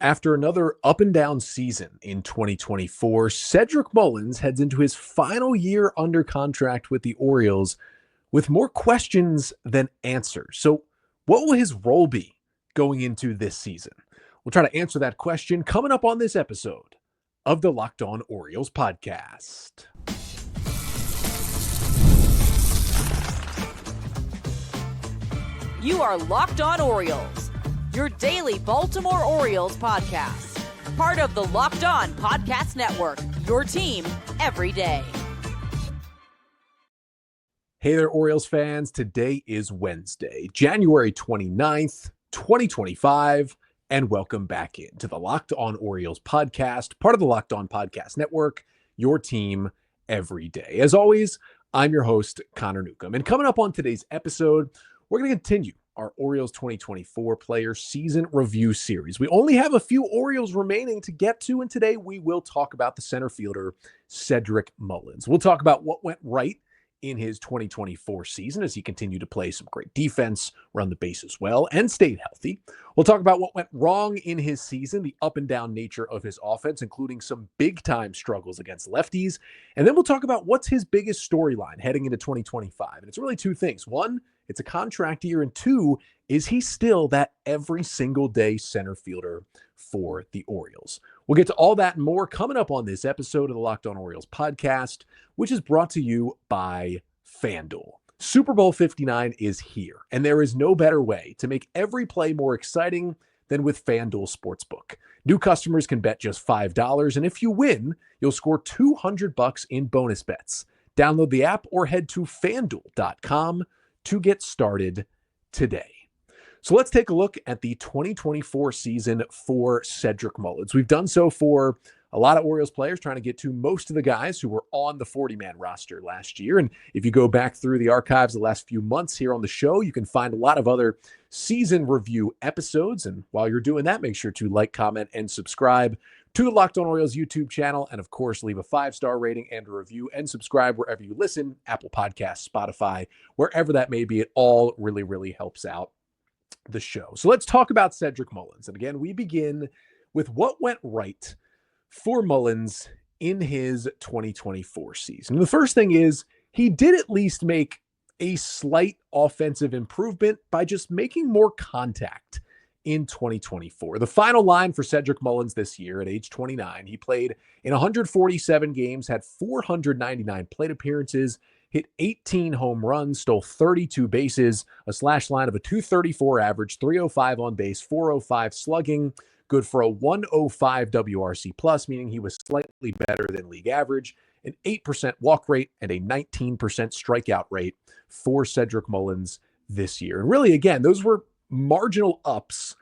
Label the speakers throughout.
Speaker 1: After another up and down season in 2024, Cedric Mullins heads into his final year under contract with the Orioles with more questions than answers. So, what will his role be going into this season? We'll try to answer that question coming up on this episode of the Locked On Orioles podcast.
Speaker 2: You are Locked On Orioles, your daily Baltimore Orioles podcast. Part of the Locked On Podcast Network, your team every day.
Speaker 1: Hey there, Orioles fans. Today is Wednesday, January 29th, 2025, and welcome back into the Locked On Orioles podcast, part of the Locked On Podcast Network, your team every day. As always, I'm your host, Connor Newcomb, and coming up on today's episode, we're going to continue our Orioles 2024 player season review series. We only have a few Orioles remaining to get to, and today we will talk about the center fielder, Cedric Mullins. We'll talk about what went right in his 2024 season as he continued to play some great defense, run the bases well, and stayed healthy. We'll talk about what went wrong in his season, the up and down nature of his offense, including some big-time struggles against lefties. And then we'll talk about what's his biggest storyline heading into 2025. And it's really two things. One, it's a contract year, and two, is he still that every single day center fielder for the Orioles? We'll get to all that and more coming up on this episode of the Locked On Orioles podcast, which is brought to you by FanDuel. Super Bowl 59 is here, and there is no better way to make every play more exciting than with FanDuel Sportsbook. New customers can bet just $5, and if you win, you'll score $200 in bonus bets. Download the app or head to FanDuel.com to get started today. So let's take a look at the 2024 season for Cedric Mullins. We've done so for a lot of Orioles players, trying to get to most of the guys who were on the 40-man roster last year. And if you go back through the archives the last few months here on the show, you can find a lot of other season review episodes. And while you're doing that, make sure to like, comment, and subscribe to the Locked On Orioles YouTube channel. And of course, leave a 5-star rating and a review, and subscribe wherever you listen, Apple Podcasts, Spotify, wherever that may be. It all really, really helps out the show. So let's talk about Cedric Mullins. And again, we begin with what went right for Mullins in his 2024 season. And the first thing is he did at least make a slight offensive improvement by just making more contact in 2024. The final line for Cedric Mullins this year at age 29, he played in 147 games, had 499 plate appearances, hit 18 home runs, stole 32 bases, a slash line of a 234 average, 305 on base, 405 slugging, good for a 105 WRC plus, meaning he was slightly better than league average, an 8% walk rate, and a 19% strikeout rate for Cedric Mullins this year. And really, again, those were marginal ups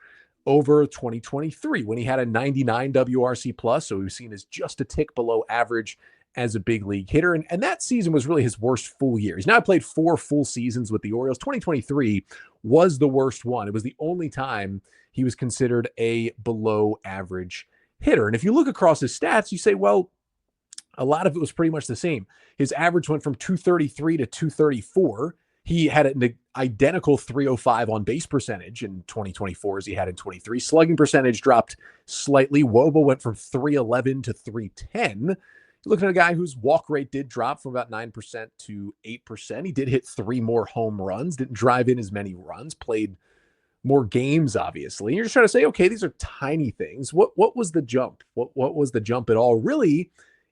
Speaker 1: over 2023 when he had a 99 WRC plus, so he was seen as just a tick below average as a big league hitter. And that season was really his worst full year. He's now played 4 full seasons with the Orioles. 2023 was the worst one. It was the only time he was considered a below average hitter. And if you look across his stats, you say, well, a lot of it was pretty much the same. His average went from 233 to 234. He had an identical 305 on base percentage in 2024 as he had in 23. Slugging percentage dropped slightly. WOBA went from 311 to 310. You're looking at a guy whose walk rate did drop from about 9% to 8%. He did hit 3 more home runs, didn't drive in as many runs, played more games, obviously. You're just trying to say, okay, these are tiny things. What was the jump? What was the jump at all? Really,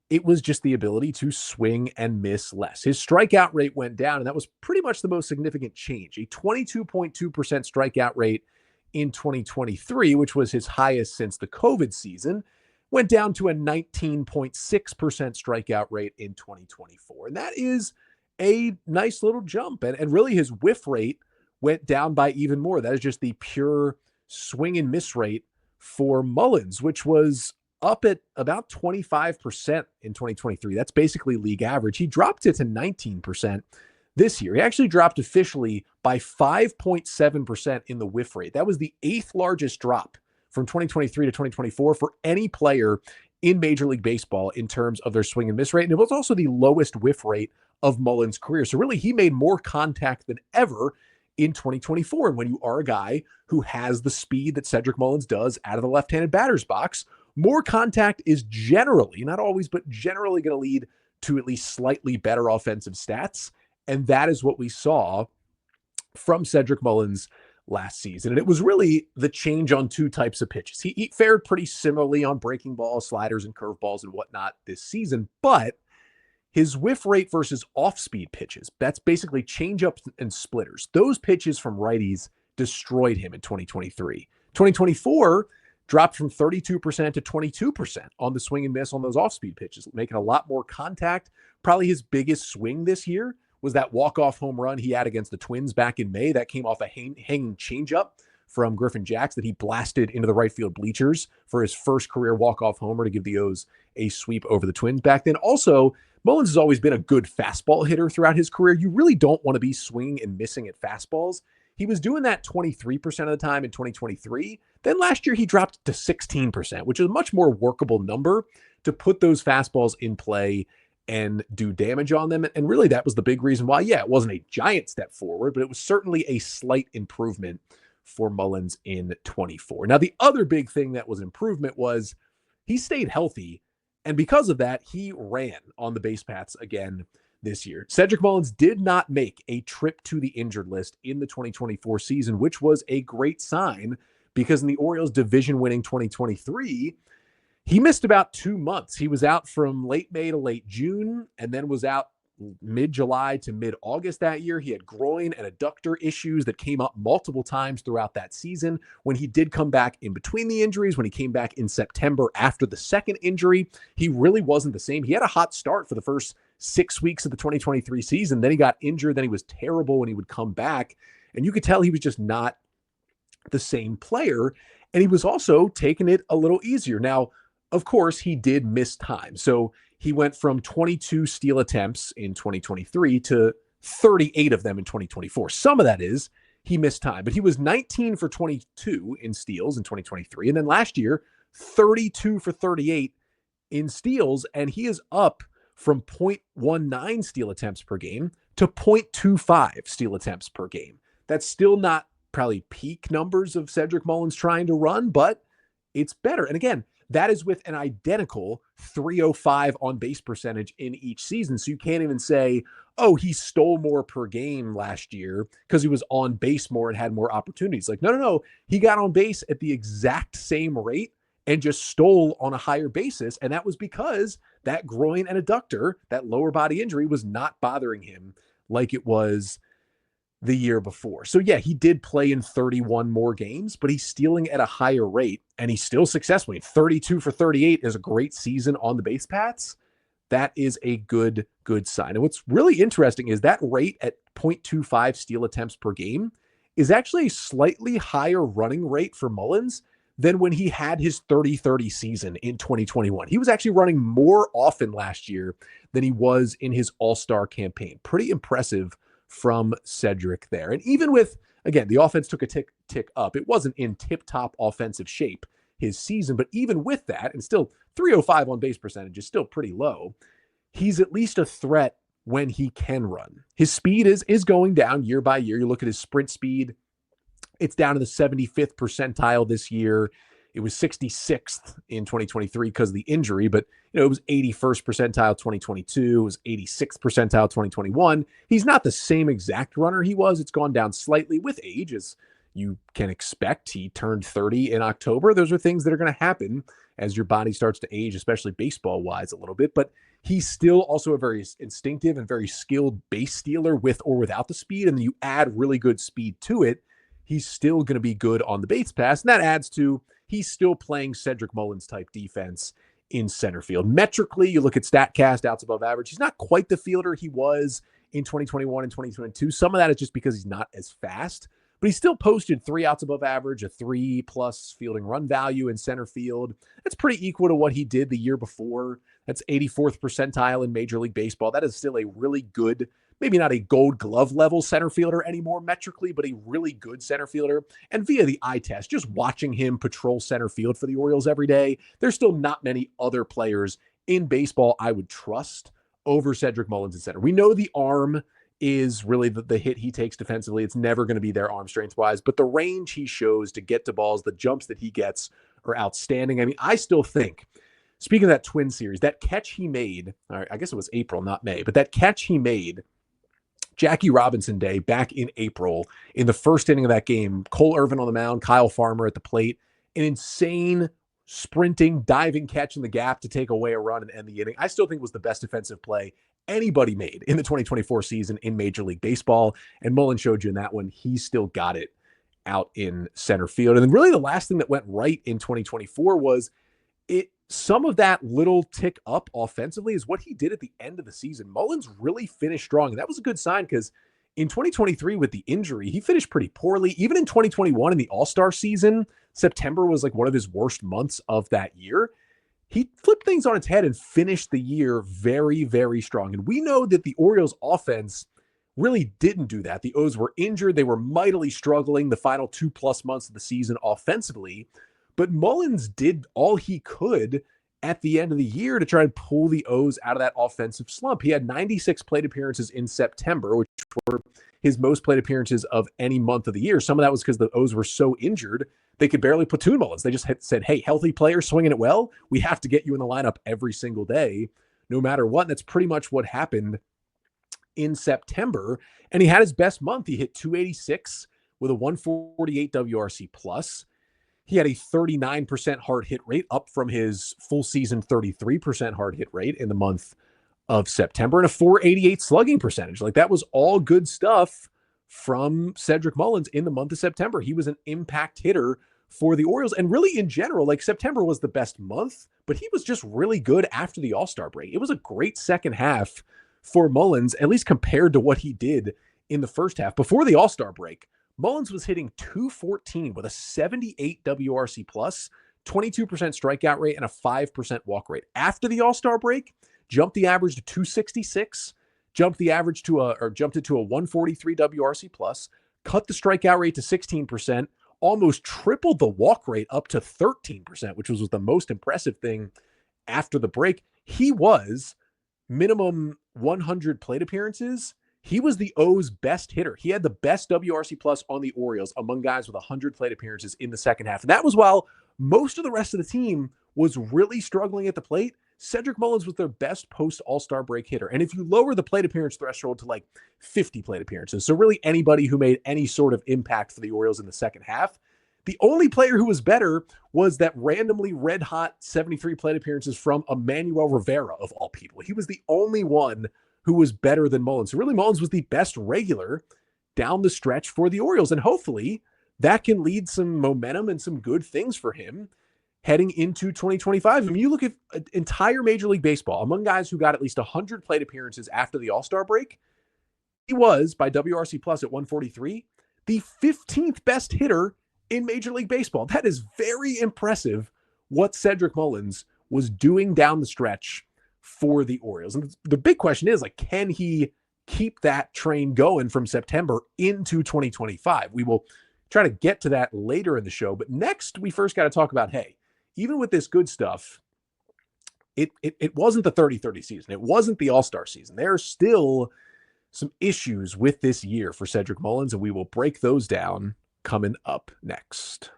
Speaker 1: it was just the ability to swing and miss less. His strikeout rate went down, and that was pretty much the most significant change. A 22.2% strikeout rate in 2023, which was his highest since the COVID season, went down to a 19.6% strikeout rate in 2024. And that is a nice little jump. And really his whiff rate went down by even more. That is just the pure swing and miss rate for Mullins, which was up at about 25% in 2023. That's basically league average. He dropped it to 19% this year. He actually dropped officially by 5.7% in the whiff rate. That was the 8th largest drop from 2023 to 2024 for any player in Major League Baseball in terms of their swing and miss rate. And it was also the lowest whiff rate of Mullins' career. So really, he made more contact than ever in 2024. And when you are a guy who has the speed that Cedric Mullins does out of the left-handed batter's box, more contact is generally, not always, but generally going to lead to at least slightly better offensive stats. And that is what we saw from Cedric Mullins last season. And it was really the change on two types of pitches. He fared pretty similarly on breaking balls, sliders, and curveballs and whatnot this season, but his whiff rate versus off-speed pitches, that's basically changeups and splitters. Those pitches from righties destroyed him in 2023. 2024 dropped from 32% to 22% on the swing and miss on those off-speed pitches, making a lot more contact. Probably his biggest swing this year was that walk-off home run he had against the Twins back in May. That came off a hanging changeup from Griffin Jacks that he blasted into the right field bleachers for his first career walk-off homer to give the O's a sweep over the Twins back then. Also, Mullins has always been a good fastball hitter throughout his career. You really don't want to be swinging and missing at fastballs. He was doing that 23% of the time in 2023. Then last year he dropped to 16%, which is a much more workable number to put those fastballs in play and do damage on them. And really that was the big reason why, yeah, it wasn't a giant step forward, but it was certainly a slight improvement for Mullins in 24. Now, the other big thing that was an improvement was he stayed healthy. And because of that, he ran on the base paths again this year. Cedric Mullins did not make a trip to the injured list in the 2024 season, which was a great sign because in the Orioles division-winning 2023, he missed about 2 months. He was out from late May to late June and then was out mid-July to mid-August that year. He had groin and adductor issues that came up multiple times throughout that season. When he did come back in between the injuries, when he came back in September after the second injury, he really wasn't the same. He had a hot start for the first 6 weeks of the 2023 season. Then he got injured. Then he was terrible when he would come back. And you could tell he was just not the same player. And he was also taking it a little easier. Now, of course, he did miss time. So he went from 22 steal attempts in 2023 to 38 of them in 2024. Some of that is he missed time, but he was 19 for 22 in steals in 2023. And then last year, 32 for 38 in steals. And he is up from 0.19 steal attempts per game to 0.25 steal attempts per game. That's still not probably peak numbers of Cedric Mullins trying to run, but it's better. And again, that is with an identical 305 on base percentage in each season. So you can't even say, oh, he stole more per game last year because he was on base more and had more opportunities. Like, no. He got on base at the exact same rate and just stole on a higher basis. And that was because that groin and adductor, that lower body injury, was not bothering him like it was the year before. So yeah, he did play in 31 more games, but he's stealing at a higher rate and he's still successful. 32 for 38 is a great season on the base paths. That is a good sign. And what's really interesting is that rate at 0.25 steal attempts per game is actually a slightly higher running rate for Mullins than when he had his 30-30 season in 2021. He was actually running more often last year than he was in his All-Star campaign. Pretty impressive from Cedric there. And even with, again, the offense took a tick up. It wasn't in tip-top offensive shape his season, but even with that, and still 305 on base percentage is still pretty low, he's at least a threat when he can run. His speed is going down year by year. You look at his sprint speed, it's down to the 75th percentile this year. It was 66th in 2023 because of the injury, but it was 81st percentile 2022. It was 86th percentile 2021. He's not the same exact runner he was. It's gone down slightly with age, as you can expect. He turned 30 in October. Those are things that are going to happen as your body starts to age, especially baseball-wise a little bit. But he's still also a very instinctive and very skilled base stealer with or without the speed. And then you add really good speed to it, he's still going to be good on the base pass. And that adds to he's still playing Cedric Mullins type defense in center field. Metrically, you look at StatCast, outs above average. He's not quite the fielder he was in 2021 and 2022. Some of that is just because he's not as fast, but he still posted 3 outs above average, a 3+ fielding run value in center field. That's pretty equal to what he did the year before. That's 84th percentile in Major League Baseball. That is still a really good, maybe not a Gold Glove level center fielder anymore metrically, but a really good center fielder. And via the eye test, just watching him patrol center field for the Orioles every day, there's still not many other players in baseball I would trust over Cedric Mullins in center. We know the arm is really the hit he takes defensively. It's never going to be there arm strength wise, but the range he shows to get to balls, the jumps that he gets are outstanding. I mean, I still think, speaking of that Twin series, that catch he made, I guess it was April, not May, but that catch he made Jackie Robinson Day back in April in the first inning of that game, Cole Irvin on the mound, Kyle Farmer at the plate, an insane sprinting, diving catch in the gap to take away a run and end the inning. I still think was the best defensive play anybody made in the 2024 season in Major League Baseball. And Mullins showed you in that one, he still got it out in center field. And then really the last thing that went right in 2024 was some of that little tick up offensively is what he did at the end of the season. Mullins really finished strong. And that was a good sign because in 2023 with the injury, he finished pretty poorly. Even in 2021 in the All-Star season, September was like one of his worst months of that year. He flipped things on its head and finished the year very, very strong. And we know that the Orioles offense really didn't do that. The O's were injured. They were mightily struggling the final 2+ months of the season offensively. But Mullins did all he could at the end of the year to try and pull the O's out of that offensive slump. He had 96 plate appearances in September, which were his most plate appearances of any month of the year. Some of that was because the O's were so injured, they could barely platoon Mullins. They just said, hey, healthy player swinging it well, we have to get you in the lineup every single day, no matter what. And that's pretty much what happened in September. And he had his best month. He hit 286 with a 148 WRC plus. He had a 39% hard hit rate, up from his full season 33% hard hit rate in the month of September, and a 488 slugging percentage. Like, that was all good stuff from Cedric Mullins in the month of September. He was an impact hitter for the Orioles. And really in general, like, September was the best month, but he was just really good after the All-Star break. It was a great second half for Mullins, at least compared to what he did in the first half. Before the All-Star break, Mullins was hitting 214 with a 78 WRC plus, 22% strikeout rate, and a 5% walk rate. After the All-Star break, jumped the average to 266, jumped it to a 143 WRC plus, cut the strikeout rate to 16%, almost tripled the walk rate up to 13%, which was the most impressive thing after the break. He was minimum 100 plate appearances. He was the O's best hitter. He had the best WRC plus on the Orioles among guys with 100 plate appearances in the second half. And that was while most of the rest of the team was really struggling at the plate. Cedric Mullins was their best post All-Star break hitter. And if you lower the plate appearance threshold to like 50 plate appearances, so really anybody who made any sort of impact for the Orioles in the second half, the only player who was better was that randomly red hot 73 plate appearances from Emmanuel Rivera, of all people. He was the only one who was better than Mullins. So really, Mullins was the best regular down the stretch for the Orioles. And hopefully that can lead some momentum and some good things for him heading into 2025. I mean, you look at entire Major League Baseball, among guys who got at least 100 plate appearances after the All-Star break, he was, by WRC plus at 143, the 15th best hitter in Major League Baseball. That is very impressive what Cedric Mullins was doing down the stretch for the Orioles. And the big question is, like, can he keep that train going from September into 2025? We will try to get to that later in the show. But next, we first got to talk about, hey, even with this good stuff, it wasn't the 30-30 season. It wasn't the All-Star season. There are still some issues with this year for Cedric Mullins, and we will break those down coming up next.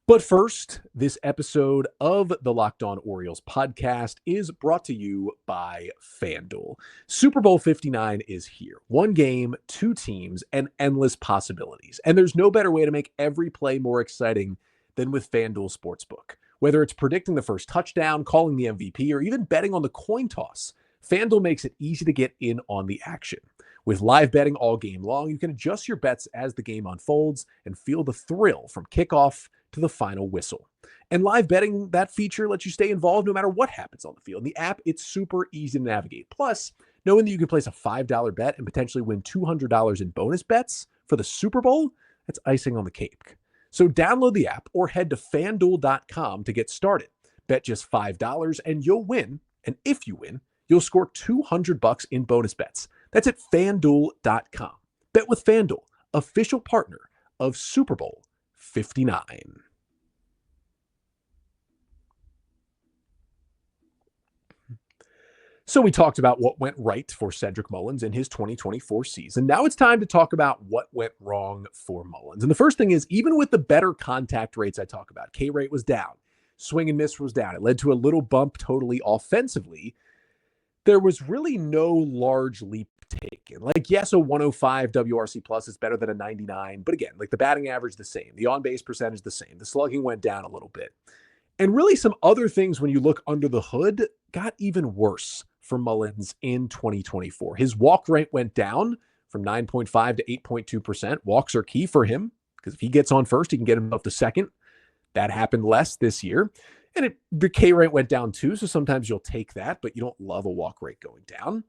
Speaker 1: But first, this episode of the Locked On Orioles podcast is brought to you by FanDuel. Super Bowl 59 is here. One game, two teams, and endless possibilities. And there's no better way to make every play more exciting than with FanDuel Sportsbook. Whether it's predicting the first touchdown, calling the MVP, or even betting on the coin toss, FanDuel makes it easy to get in on the action. With live betting all game long, you can adjust your bets as the game unfolds and feel the thrill from kickoff to the final whistle. And live betting, that feature lets you stay involved no matter what happens on the field. In the app, it's super easy to navigate. Plus, knowing that you can place a $5 bet and potentially win $200 in bonus bets for the Super Bowl, that's icing on the cake. So download the app or head to FanDuel.com to get started. Bet just $5 and you'll win. And if you win, you'll score $200 in bonus bets. That's at FanDuel.com. Bet with FanDuel, official partner of Super Bowl 59. So we talked about what went right for Cedric Mullins in his 2024 season. Now it's time to talk about what went wrong for Mullins. And the first thing is, even with the better contact rates I talk about, K rate was down, swing and miss was down. It led to a little bump totally offensively. There was really no large leap taken. Like, yes, a 105 WRC plus is better than a 99. But again, like the batting average, the same. The on-base percentage, the same. The slugging went down a little bit. And really some other things when you look under the hood got even worse for Mullins in 2024. His walk rate went down from 9.5 to 8.2%. Walks are key for him because if he gets on first, he can get himself to second. That happened less this year. And the K rate went down too, so sometimes you'll take that, but you don't love a walk rate going down.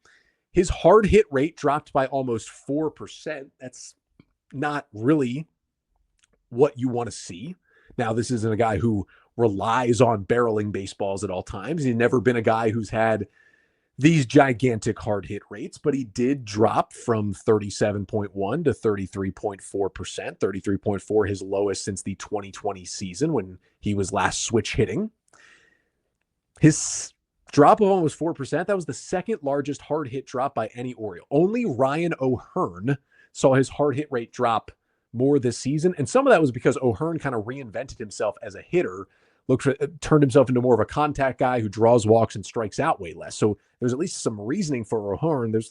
Speaker 1: His hard hit rate dropped by almost 4%. That's not really what you want to see. Now, this isn't a guy who relies on barreling baseballs at all times. He's never been a guy who's had these gigantic hard hit rates, but he did drop from 37.1 to 33.4%. 33.4, his lowest since the 2020 season when he was last switch hitting. His drop of almost 4%, that was the second largest hard hit drop by any Oriole. Only Ryan O'Hearn saw his hard hit rate drop more this season. And some of that was because O'Hearn kind of reinvented himself as a hitter, turned himself into more of a contact guy who draws walks and strikes out way less. So there's at least some reasoning for O'Hearn. There's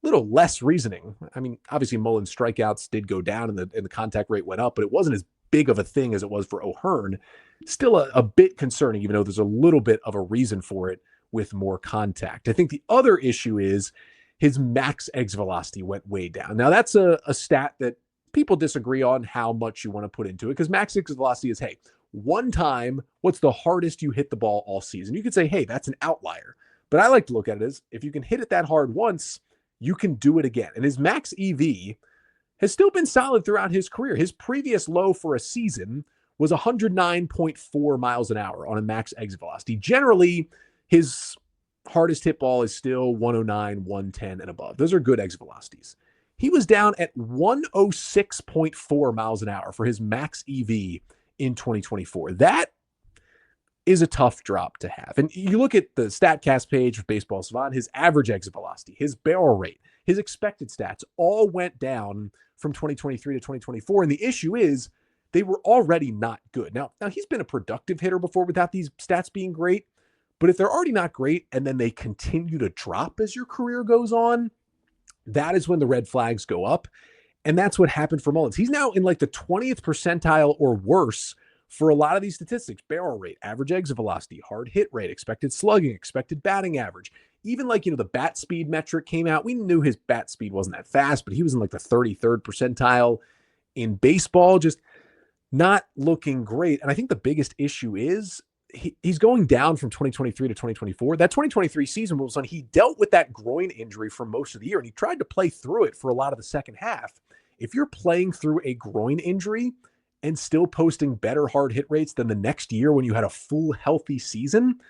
Speaker 1: little less reasoning. I mean, obviously Mullins' strikeouts did go down and the contact rate went up, but it wasn't as big of a thing as it was for O'Hearn. Still a bit concerning, even though there's a little bit of a reason for it with more contact. I think the other issue is his max exit velocity went way down. Now that's a stat that people disagree on how much you want to put into it, because max exit velocity is, hey, one time, what's the hardest you hit the ball all season? You could say, hey, that's an outlier. But I like to look at it as, if you can hit it that hard once, you can do it again. And his max EV has still been solid throughout his career. His previous low for a season was 109.4 miles an hour on a max exit velocity. Generally, his hardest hit ball is still 109, 110, and above. Those are good exit velocities. He was down at 106.4 miles an hour for his max EV in 2024. That is a tough drop to have. And you look at the StatCast page of Baseball Savant, his average exit velocity, his barrel rate, his expected stats all went down from 2023 to 2024. And the issue is they were already not good. Now he's been a productive hitter before without these stats being great. But if they're already not great and then they continue to drop as your career goes on, that is when the red flags go up. And that's what happened for Mullins. He's now in like the 20th percentile or worse for a lot of these statistics: barrel rate, average exit velocity, hard hit rate, expected slugging, expected batting average. Even like, the bat speed metric came out. We knew his bat speed wasn't that fast, but he was in like the 33rd percentile in baseball, just not looking great. And I think the biggest issue is he's going down from 2023 to 2024. That 2023 season was when he dealt with that groin injury for most of the year, and he tried to play through it for a lot of the second half. If you're playing through a groin injury and still posting better hard hit rates than the next year when you had a full healthy season,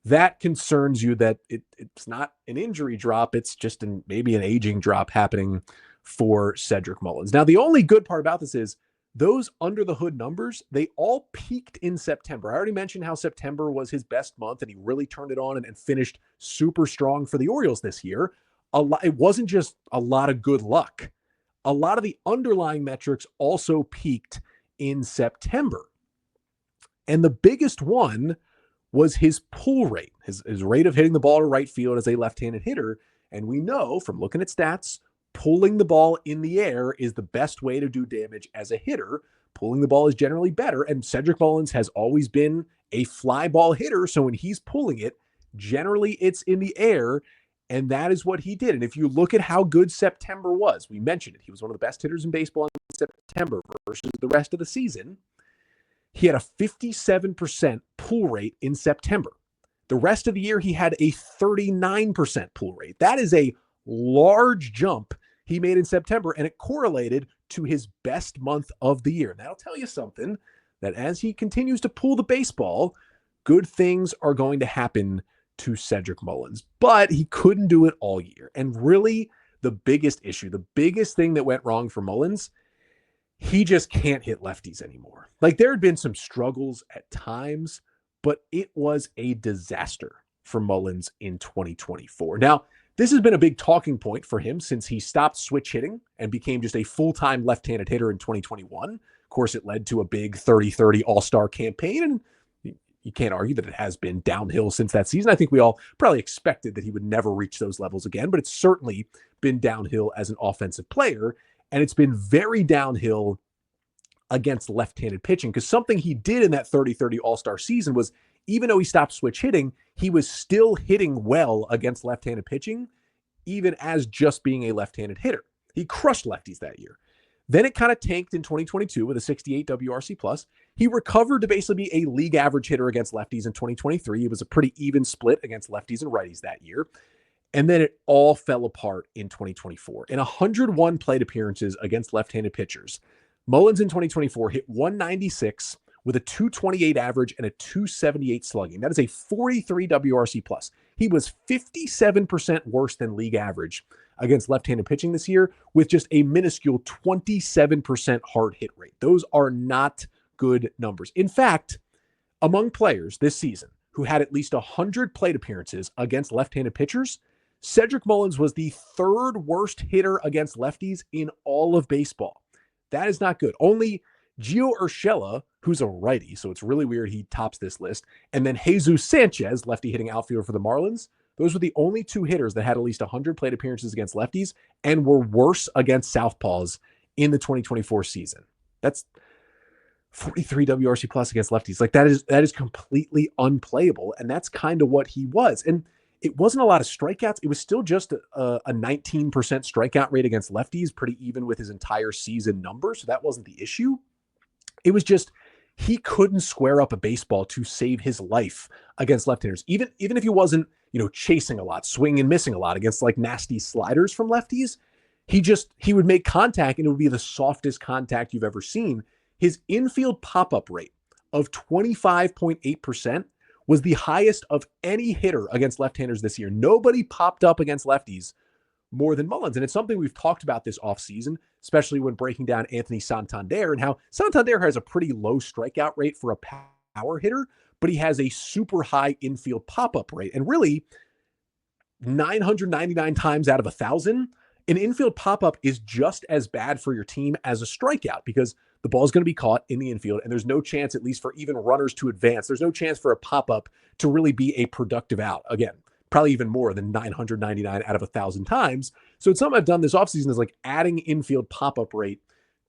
Speaker 1: that concerns you that it's not an injury drop. It's just maybe an aging drop happening for Cedric Mullins. Now, the only good part about this is those under the hood numbers, they all peaked in September. I already mentioned how September was his best month and he really turned it on and finished super strong for the Orioles this year. It wasn't just a lot of good luck. A lot of the underlying metrics also peaked in September. And the biggest one was his pull rate, his rate of hitting the ball to right field as a left-handed hitter. And we know from looking at stats, pulling the ball in the air is the best way to do damage as a hitter. Pulling the ball is generally better. And Cedric Mullins has always been a fly ball hitter. So when he's pulling it, generally it's in the air. And that is what he did. And if you look at how good September was, we mentioned it. He was one of the best hitters in baseball in September versus the rest of the season. He had a 57% pull rate in September. The rest of the year, he had a 39% pull rate. That is a large jump he made in September, and it correlated to his best month of the year. And that'll tell you something, that as he continues to pull the baseball, good things are going to happen to Cedric Mullins. But he couldn't do it all year. And really, the biggest issue, the biggest thing that went wrong for Mullins, he just can't hit lefties anymore. Like, there had been some struggles at times, but it was a disaster for Mullins in 2024. Now, this has been a big talking point for him since he stopped switch hitting and became just a full-time left-handed hitter in 2021. Of course, it led to a big 30-30 All-Star campaign, and you can't argue that it has been downhill since that season. I think we all probably expected that he would never reach those levels again, but it's certainly been downhill as an offensive player, and it's been very downhill against left-handed pitching, because something he did in that 30-30 All-Star season was, even though he stopped switch hitting, he was still hitting well against left-handed pitching, even as just being a left-handed hitter. He crushed lefties that year. Then it kind of tanked in 2022 with a 68 WRC+. He recovered to basically be a league average hitter against lefties in 2023. It was a pretty even split against lefties and righties that year. And then it all fell apart in 2024. In 101 plate appearances against left-handed pitchers, Mullins in 2024 hit 196 with a 228 average and a 278 slugging. That is a 43 WRC+. He was 57% worse than league average against left-handed pitching this year with just a minuscule 27% hard hit rate. Those are not good numbers. In fact, among players this season who had at least 100 plate appearances against left-handed pitchers, Cedric Mullins was the third worst hitter against lefties in all of baseball. That is not good. Only Gio Urshela, who's a righty, so it's really weird he tops this list, and then Jesus Sanchez, lefty hitting outfielder for the Marlins, those were the only two hitters that had at least 100 plate appearances against lefties and were worse against southpaws in the 2024 season. That's 43 WRC+ against lefties. Like, that is completely unplayable, and that's kind of what he was. And it wasn't a lot of strikeouts. It was still just a 19% strikeout rate against lefties, pretty even with his entire season number, so that wasn't the issue. It was just he couldn't square up a baseball to save his life against left-handers. Even if he wasn't, chasing a lot, swinging and missing a lot against like nasty sliders from lefties, he would make contact and it would be the softest contact you've ever seen. His infield pop-up rate of 25.8% was the highest of any hitter against left-handers this year. Nobody popped up against lefties more than Mullins. And it's something we've talked about this offseason, especially when breaking down Anthony Santander and how Santander has a pretty low strikeout rate for a power hitter, but he has a super high infield pop-up rate. And really, 999 times out of 1,000, an infield pop-up is just as bad for your team as a strikeout, because the ball is going to be caught in the infield, and there's no chance, at least for even runners to advance, there's no chance for a pop-up to really be a productive out. Again, probably even more than 999 out of 1,000 times. So it's something I've done this offseason, is like adding infield pop-up rate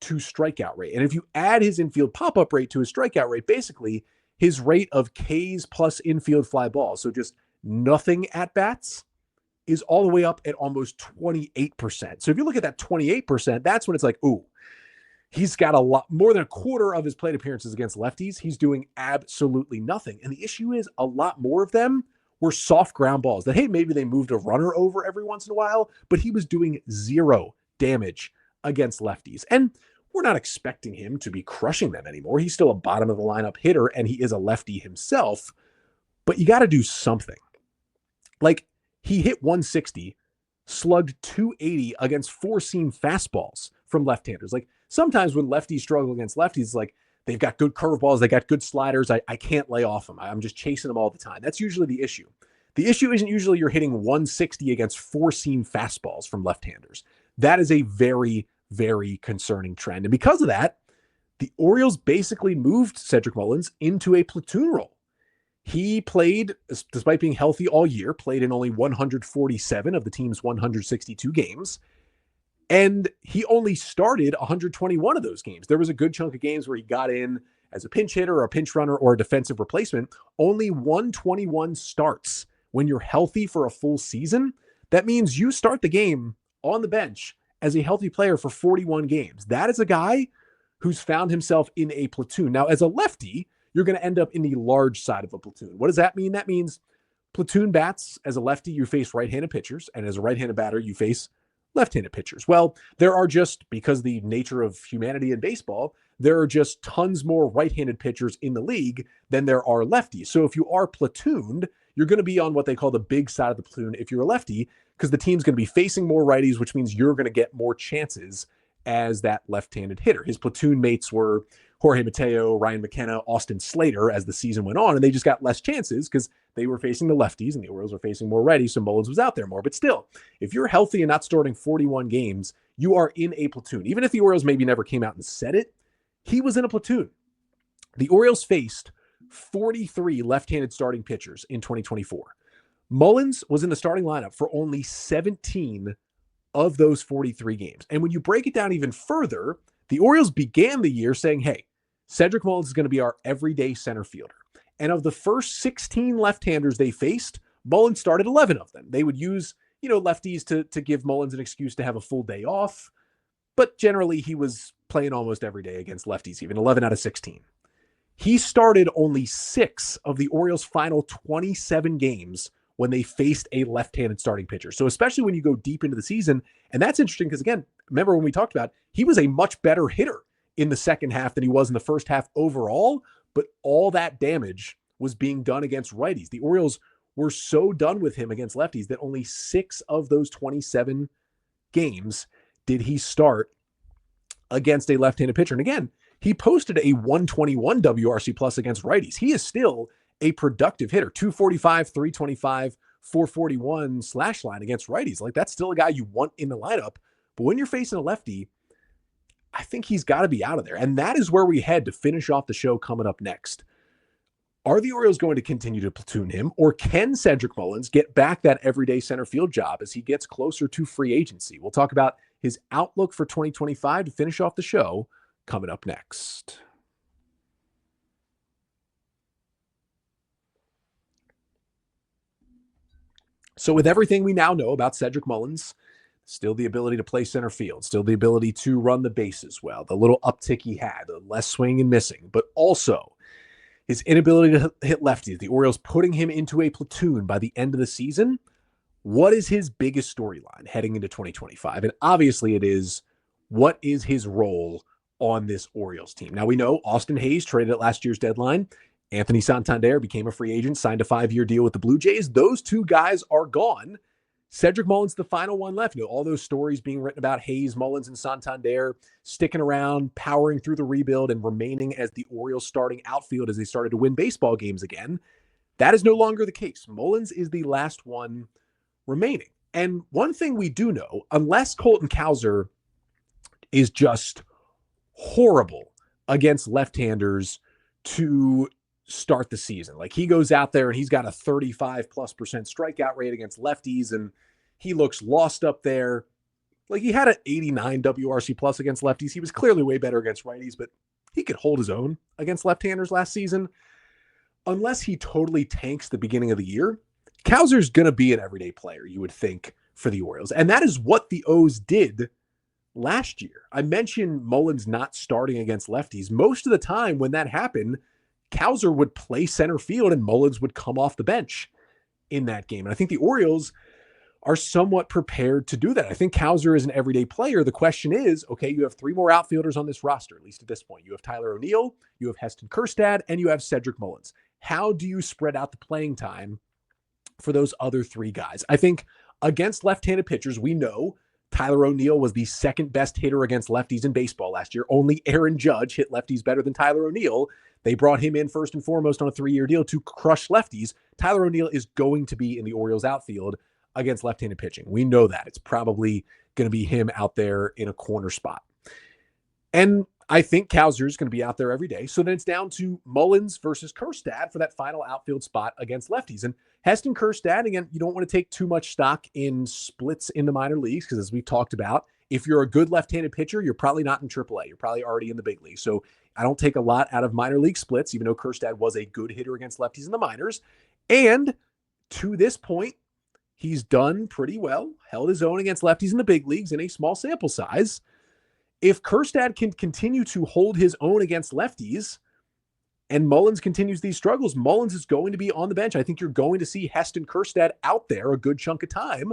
Speaker 1: to strikeout rate. And if you add his infield pop-up rate to his strikeout rate, basically his rate of Ks plus infield fly balls, so just nothing at bats, is all the way up at almost 28%. So if you look at that 28%, that's when it's like, ooh, he's got a lot more than a quarter of his plate appearances against lefties. He's doing absolutely nothing. And the issue is a lot more of them were soft ground balls that, hey, maybe they moved a runner over every once in a while, but he was doing zero damage against lefties. And we're not expecting him to be crushing them anymore. He's still a bottom of the lineup hitter, and he is a lefty himself, but you got to do something. Like, he hit 160, slugged 280 against four-seam fastballs from left-handers. Like, sometimes when lefties struggle against lefties, it's like they've got good curveballs, they got good sliders. I can't lay off them. I'm just chasing them all the time. That's usually the issue. The issue isn't usually you're hitting 160 against four-seam fastballs from left-handers. That is a very, very concerning trend. And because of that, the Orioles basically moved Cedric Mullins into a platoon role. He played, despite being healthy all year, played in only 147 of the team's 162 games. And he only started 121 of those games. There was a good chunk of games where he got in as a pinch hitter or a pinch runner or a defensive replacement. Only 121 starts. When you're healthy for a full season, that means you start the game on the bench as a healthy player for 41 games. That is a guy who's found himself in a platoon. Now, as a lefty, you're going to end up in the large side of a platoon. What does that mean? That means platoon bats. As a lefty, you face right-handed pitchers, and as a right-handed batter, you face left-handed pitchers. Well, there are just, because the nature of humanity in baseball, there are just tons more right-handed pitchers in the league than there are lefties. So if you are platooned, you're going to be on what they call the big side of the platoon if you're a lefty, because the team's going to be facing more righties, which means you're going to get more chances as that left-handed hitter. His platoon mates were Jorge Mateo, Ryan McKenna, Austin Slater as the season went on, and they just got less chances because they were facing the lefties and the Orioles were facing more righties, so Mullins was out there more. But still, if you're healthy and not starting 41 games, you are in a platoon. Even if the Orioles maybe never came out and said it, he was in a platoon. The Orioles faced 43 left-handed starting pitchers in 2024. Mullins was in the starting lineup for only 17 of those 43 games. And when you break it down even further, the Orioles began the year saying, hey, Cedric Mullins is going to be our everyday center fielder. And of the first 16 left-handers they faced, Mullins started 11 of them. They would use, lefties to give Mullins an excuse to have a full day off. But generally, he was playing almost every day against lefties, even 11 out of 16. He started only 6 of the Orioles' final 27 games when they faced a left-handed starting pitcher. So especially when you go deep into the season, and that's interesting because, again, remember when we talked about, he was a much better hitter in the second half than he was in the first half overall, but all that damage was being done against righties. The Orioles were so done with him against lefties that only 6 of those 27 games did he start against a left-handed pitcher. And again, he posted a 121 WRC plus against righties. He is still a productive hitter, 245, 325, 441 slash line against righties. Like, that's still a guy you want in the lineup. But when you're facing a lefty, I think he's got to be out of there. And that is where we head to finish off the show coming up next. Are the Orioles going to continue to platoon him, or can Cedric Mullins get back that everyday center field job as he gets closer to free agency? We'll talk about his outlook for 2025 to finish off the show coming up next. So with everything we now know about Cedric Mullins, still the ability to play center field, still the ability to run the bases well, the little uptick he had, the less swing and missing, but also his inability to hit lefties, the Orioles putting him into a platoon by the end of the season. What is his biggest storyline heading into 2025? And obviously it is, what is his role on this Orioles team? Now we know Austin Hayes traded at last year's deadline. Anthony Santander became a free agent, signed a 5-year deal with the Blue Jays. Those two guys are gone. Cedric Mullins, the final one left. All those stories being written about Hayes, Mullins, and Santander sticking around, powering through the rebuild, and remaining as the Orioles starting outfield as they started to win baseball games again. That is no longer the case. Mullins is the last one remaining. And one thing we do know, unless Colton Cowser is just horrible against left-handers to start the season. Like, he goes out there and he's got a 35+% strikeout rate against lefties, and he looks lost up there. Like, he had an 89 WRC plus against lefties. He was clearly way better against righties, but he could hold his own against left-handers last season. Unless he totally tanks the beginning of the year, Cowser's going to be an everyday player, you would think, for the Orioles. And that is what the O's did last year. I mentioned Mullins not starting against lefties. Most of the time when that happened, Cowser would play center field and Mullins would come off the bench in that game. And I think the Orioles are somewhat prepared to do that. I think Cowser is an everyday player. The question is, okay, you have 3 more outfielders on this roster, at least at this point. You have Tyler O'Neill, you have Heston Kjerstad, and you have Cedric Mullins. How do you spread out the playing time for those other 3 guys? I think against left-handed pitchers, we know Tyler O'Neill was the second best hitter against lefties in baseball last year. Only Aaron Judge hit lefties better than Tyler O'Neill. They brought him in first and foremost on a 3-year deal to crush lefties. Tyler O'Neill is going to be in the Orioles outfield against left-handed pitching. We know that. It's probably going to be him out there in a corner spot. And I think Cowser is going to be out there every day. So then it's down to Mullins versus Kjerstad for that final outfield spot against lefties. And Heston Kjerstad, again, you don't want to take too much stock in splits in the minor leagues because, as we've talked about, if you're a good left-handed pitcher, you're probably not in AAA. You're probably already in the big league. So I don't take a lot out of minor league splits, even though Kjerstad was a good hitter against lefties in the minors. And to this point, he's done pretty well, held his own against lefties in the big leagues in a small sample size. If Kjerstad can continue to hold his own against lefties and Mullins continues these struggles, Mullins is going to be on the bench. I think you're going to see Heston Kjerstad out there a good chunk of time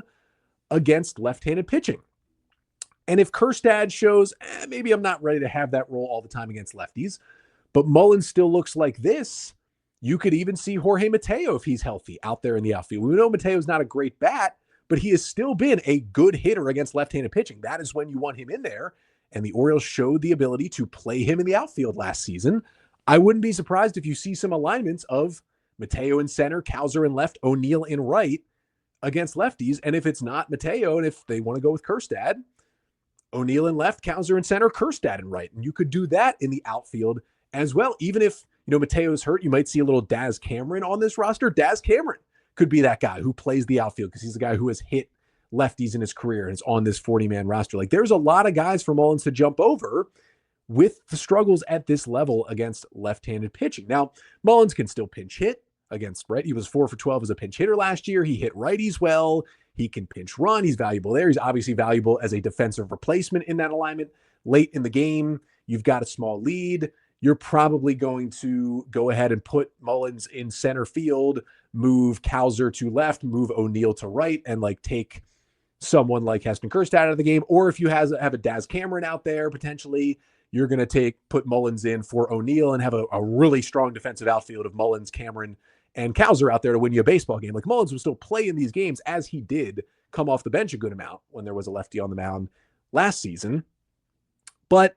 Speaker 1: against left-handed pitching. And if Kjerstad shows, maybe I'm not ready to have that role all the time against lefties, but Mullins still looks like this, you could even see Jorge Mateo, if he's healthy, out there in the outfield. We know Mateo's not a great bat, but he has still been a good hitter against left-handed pitching. That is when you want him in there. and the Orioles showed the ability to play him in the outfield last season. I wouldn't be surprised if you see some alignments of Mateo in center, Cowser in left, O'Neill in right against lefties. And if it's not Mateo, and if they want to go with Kjerstad, O'Neill in left, Cowser in center, Kjerstad in right. And you could do that in the outfield as well. Even if, Mateo's hurt, you might see a little Daz Cameron on this roster. Daz Cameron could be that guy who plays the outfield because he's the guy who has hit lefties in his career and is on this 40-man roster. Like, there's a lot of guys for Mullins to jump over with the struggles at this level against left-handed pitching. Now, Mullins can still pinch hit against, right? He was 4 for 12 as a pinch hitter last year. He hit righties well. He can pinch run. He's valuable there. He's obviously valuable as a defensive replacement in that alignment. Late in the game, you've got a small lead. You're probably going to go ahead and put Mullins in center field, move Cowser to left, move O'Neill to right, and take someone like Heston Kjerstad out of the game. Or if you have a Daz Cameron out there, potentially, you're going to put Mullins in for O'Neill and have a really strong defensive outfield of Mullins, Cameron, and Cowser out there to win you a baseball game. Like, Mullins will still play in these games as he did come off the bench a good amount when there was a lefty on the mound last season. But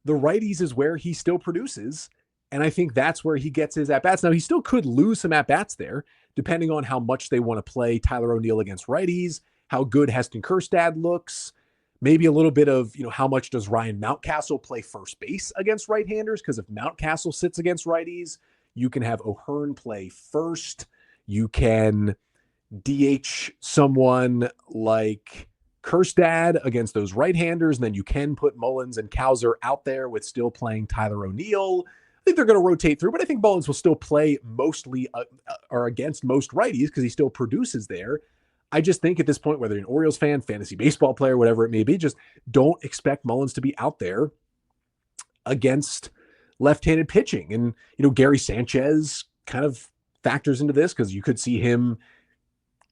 Speaker 1: the righties is where he still produces. And I think that's where he gets his at-bats. Now, he still could lose some at-bats there, depending on how much they want to play Tyler O'Neill against righties, how good Heston Kjerstad looks, maybe a little bit of, how much does Ryan Mountcastle play first base against right-handers? Because if Mountcastle sits against righties, you can have O'Hearn play first. You can DH someone like Kjerstad against those right-handers, and then you can put Mullins and Cowser out there with still playing Tyler O'Neill. I think they're going to rotate through, but I think Mullins will still play mostly or against most righties because he still produces there. I just think at this point, whether you're an Orioles fan, fantasy baseball player, whatever it may be, just don't expect Mullins to be out there against left-handed pitching. And, Gary Sanchez kind of factors into this because you could see him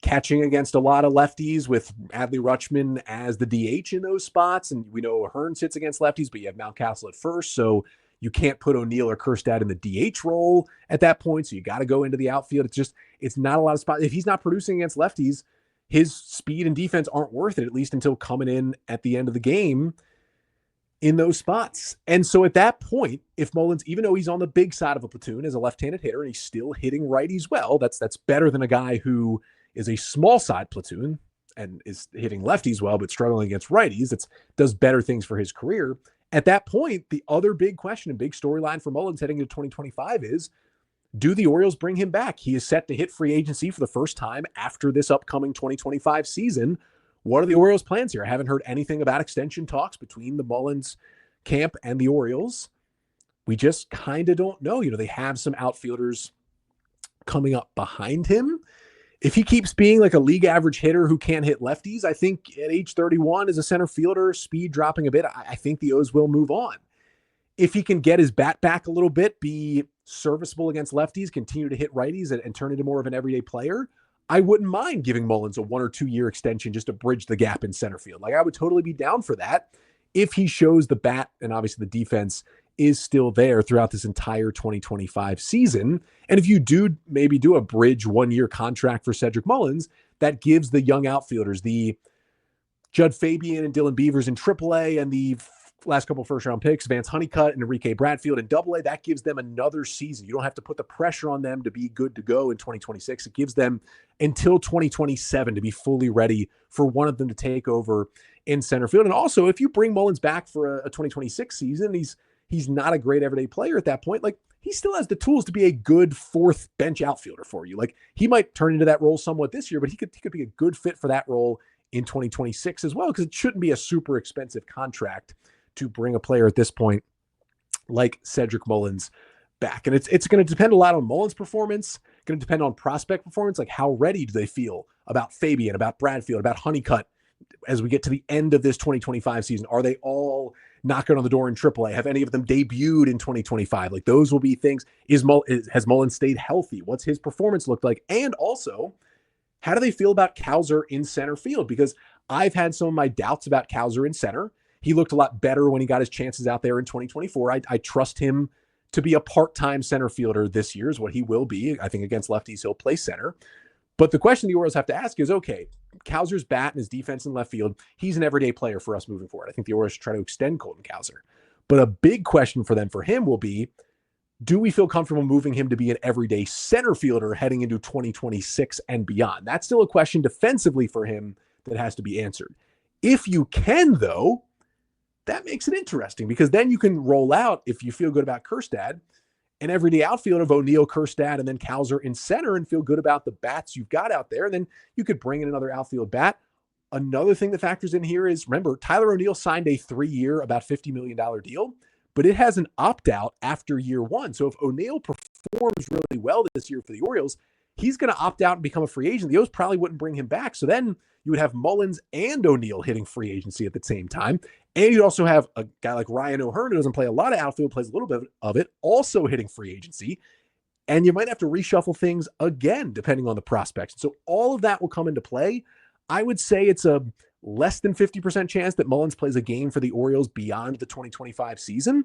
Speaker 1: catching against a lot of lefties with Adley Rutschman as the DH in those spots. And we know O'Hearn sits against lefties, but you have Mountcastle at first. So you can't put O'Neill or Kjerstad in the DH role at that point. So you got to go into the outfield. It's not a lot of spots. If he's not producing against lefties, his speed and defense aren't worth it, at least until coming in at the end of the game in those spots. And so at that point, if Mullins, even though he's on the big side of a platoon as a left-handed hitter and he's still hitting righties well, that's better than a guy who is a small side platoon and is hitting lefties well, but struggling against righties. It does better things for his career. At that point, the other big question and big storyline for Mullins heading into 2025 is, do the Orioles bring him back? He is set to hit free agency for the first time after this upcoming 2025 season. What are the Orioles' plans here? I haven't heard anything about extension talks between the Mullins camp and the Orioles. We just kind of don't know. They have some outfielders coming up behind him. If he keeps being like a league average hitter who can't hit lefties, I think at age 31 as a center fielder, speed dropping a bit, I think the O's will move on. If he can get his bat back a little bit, be serviceable against lefties, continue to hit righties and turn into more of an everyday player, I wouldn't mind giving Mullins a 1 or 2 year extension just to bridge the gap in center field. I would totally be down for that if he shows the bat and obviously the defense is still there throughout this entire 2025 season. And if you do maybe do a bridge 1 year contract for Cedric Mullins, that gives the young outfielders, the Judd Fabian and Dylan Beavers in AAA and the last couple first round picks, Vance Honeycutt and Enrique Bradfield in AA, that gives them another season. You don't have to put the pressure on them to be good to go in 2026. It gives them until 2027 to be fully ready for one of them to take over in center field. And also, if you bring Mullins back for a 2026 season, he's not a great everyday player at that point. He still has the tools to be a good fourth bench outfielder for you. He might turn into that role somewhat this year, but he could be a good fit for that role in 2026 as well, because it shouldn't be a super expensive contract to bring a player at this point like Cedric Mullins back. And it's going to depend a lot on Mullins' performance, going to depend on prospect performance, like how ready do they feel about Fabian, about Bradfield, about Honeycutt as we get to the end of this 2025 season. Are they all knocking on the door in AAA? Have any of them debuted in 2025? Those will be things. Has Mullins stayed healthy? What's his performance looked like? And also, how do they feel about Cowser in center field? Because I've had some of my doubts about Cowser in center. He looked a lot better when he got his chances out there in 2024. I trust him to be a part-time center fielder this year is what he will be. I think against lefties, he'll play center. But the question the Orioles have to ask is, okay, Kowser's bat and his defense in left field, he's an everyday player for us moving forward. I think the Orioles should try to extend Colton Cowser. But a big question for him will be, do we feel comfortable moving him to be an everyday center fielder heading into 2026 and beyond? That's still a question defensively for him that has to be answered. If you can, though, that makes it interesting because then you can roll out, if you feel good about Kjerstad, an everyday outfield of O'Neill, Kjerstad, and then Cowser in center and feel good about the bats you've got out there. And then you could bring in another outfield bat. Another thing that factors in here is, remember, Tyler O'Neill signed a 3-year, about $50 million deal, but it has an opt-out after year 1. So if O'Neill performs really well this year for the Orioles, he's going to opt out and become a free agent. The O's probably wouldn't bring him back. So then you would have Mullins and O'Neill hitting free agency at the same time. And you'd also have a guy like Ryan O'Hearn, who doesn't play a lot of outfield, plays a little bit of it, also hitting free agency. And you might have to reshuffle things again, depending on the prospects. So all of that will come into play. I would say it's a less than 50% chance that Mullins plays a game for the Orioles beyond the 2025 season.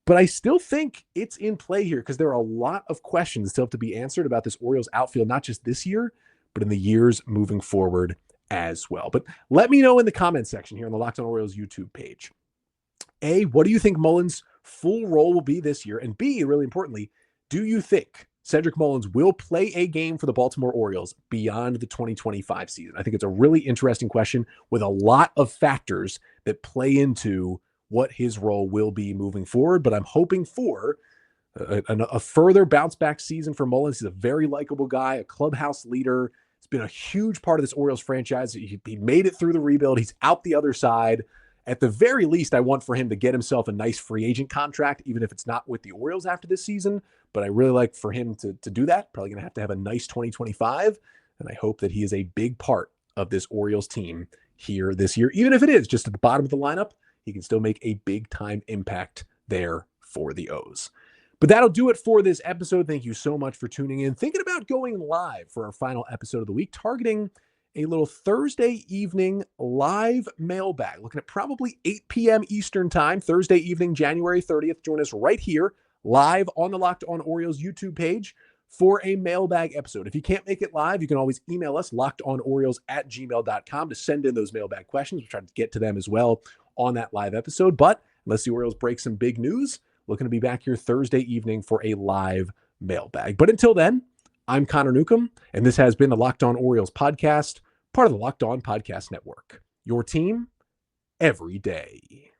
Speaker 1: But I still think it's in play here because there are a lot of questions still have to be answered about this Orioles outfield, not just this year, but in the years moving forward as well. But let me know in the comment section here on the Locked On Orioles YouTube page. A, what do you think Mullins' full role will be this year? And B, really importantly, do you think Cedric Mullins will play a game for the Baltimore Orioles beyond the 2025 season? I think it's a really interesting question with a lot of factors that play into what his role will be moving forward. But I'm hoping for a further bounce back season for Mullins. He's a very likable guy, a clubhouse leader. It's been a huge part of this Orioles franchise. He made it through the rebuild. He's out the other side. At the very least, I want for him to get himself a nice free agent contract, even if it's not with the Orioles after this season. But I really like for him to do that. Probably going to have a nice 2025. And I hope that he is a big part of this Orioles team here this year. Even if it is just at the bottom of the lineup, he can still make a big time impact there for the O's. But that'll do it for this episode. Thank you so much for tuning in. Thinking about going live for our final episode of the week, targeting a little Thursday evening live mailbag, looking at probably 8 p.m. Eastern time, Thursday evening, January 30th. Join us right here live on the Locked On Orioles YouTube page for a mailbag episode. If you can't make it live, you can always email us, lockedonorioles@gmail.com, to send in those mailbag questions. We'll try to get to them as well on that live episode. But unless the Orioles break some big news, looking to be back here Thursday evening for a live mailbag. But until then, I'm Connor Newcomb, and this has been the Locked On Orioles podcast, part of the Locked On Podcast Network. Your team every day.